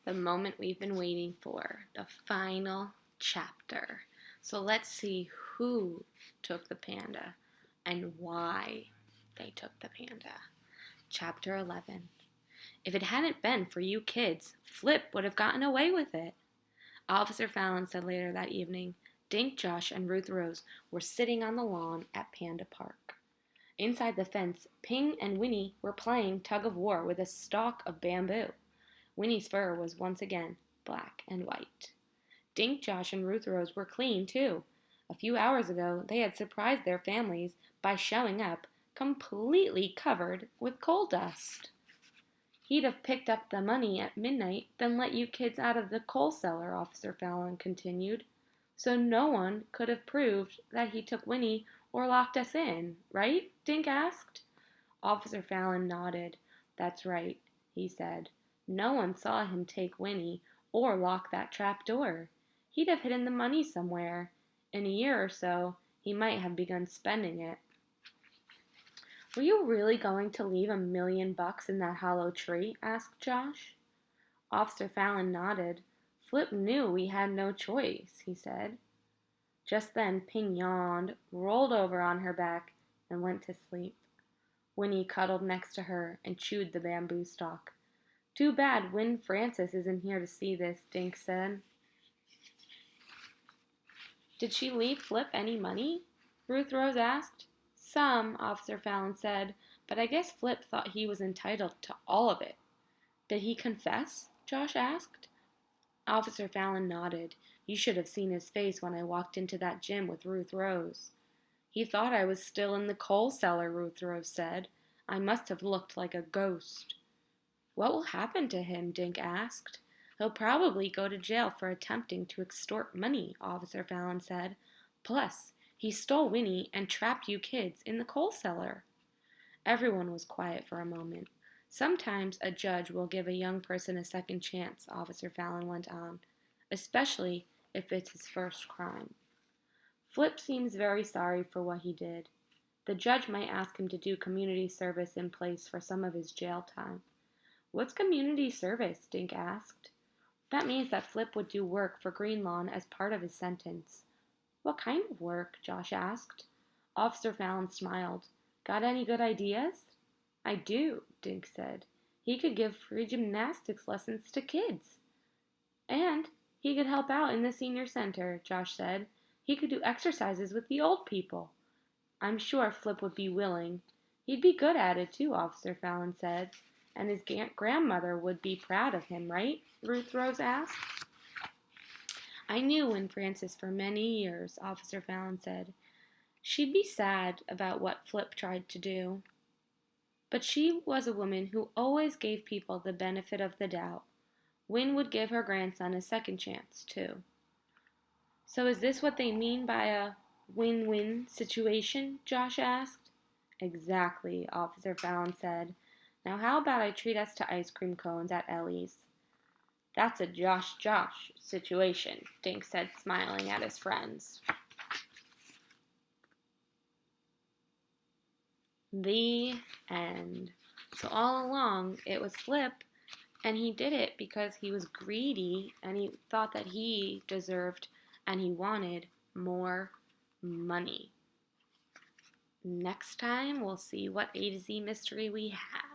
The moment we've been waiting for, the final chapter. So let's see who took the panda and why they took the panda. Chapter 11. If it hadn't been for you kids, Flip would have gotten away with it. Officer Fallon said later that evening. Dink, Josh, and Ruth Rose were sitting on the lawn at Panda Park. Inside the fence, Ping and Winnie were playing tug of war with a stalk of bamboo. Winnie's fur was once again black and white. Dink, Josh, and Ruth Rose were clean, too. A few hours ago, they had surprised their families by showing up completely covered with coal dust. He'd have picked up the money at midnight, then let you kids out of the coal cellar, Officer Fallon continued. So no one could have proved that he took Winnie or locked us in, right? Dink asked. Officer Fallon nodded. That's right, he said. No one saw him take Winnie or lock that trap door. He'd have hidden the money somewhere. In a year or so, he might have begun spending it. Were you really going to leave $1,000,000 in that hollow tree? Asked Josh. Officer Fallon nodded. Flip knew we had no choice, he said. Just then Ping yawned, rolled over on her back, and went to sleep. Winnie cuddled next to her and chewed the bamboo stalk. Too bad Win Francis isn't here to see this, Dink said. Did she leave Flip any money? Ruth Rose asked. Some, Officer Fallon said, but I guess Flip thought he was entitled to all of it. Did he confess? Josh asked. Officer Fallon nodded. You should have seen his face when I walked into that gym with Ruth Rose. He thought I was still in the coal cellar, Ruth Rose said. I must have looked like a ghost. What will happen to him? Dink asked. He'll probably go to jail for attempting to extort money, Officer Fallon said. Plus, he stole Winnie and trapped you kids in the coal cellar. Everyone was quiet for a moment. Sometimes a judge will give a young person a second chance, Officer Fallon went on, especially if it's his first crime. Flip seems very sorry for what he did. The judge might ask him to do community service in place for some of his jail time. What's community service? Dink asked. That means that Flip would do work for Greenlawn as part of his sentence. What kind of work? Josh asked. Officer Fallon smiled. Got any good ideas? I do, Dink said. He could give free gymnastics lessons to kids. And he could help out in the senior center, Josh said. He could do exercises with the old people. I'm sure Flip would be willing. He'd be good at it too, Officer Fallon said. And his grandmother would be proud of him, right? Ruth Rose asked. I knew Win Francis for many years, Officer Fallon said. She'd be sad about what Flip tried to do. But she was a woman who always gave people the benefit of the doubt. Win would give her grandson a second chance, too. So is this what they mean by a win-win situation? Josh asked. Exactly, Officer Fallon said. Now how about I treat us to ice cream cones at Ellie's? That's a Josh situation, Dink said, smiling at his friends. The end. So all along, it was Flip, and he did it because he was greedy, and he thought that he deserved and he wanted more money. Next time, we'll see what A to Z mystery we have.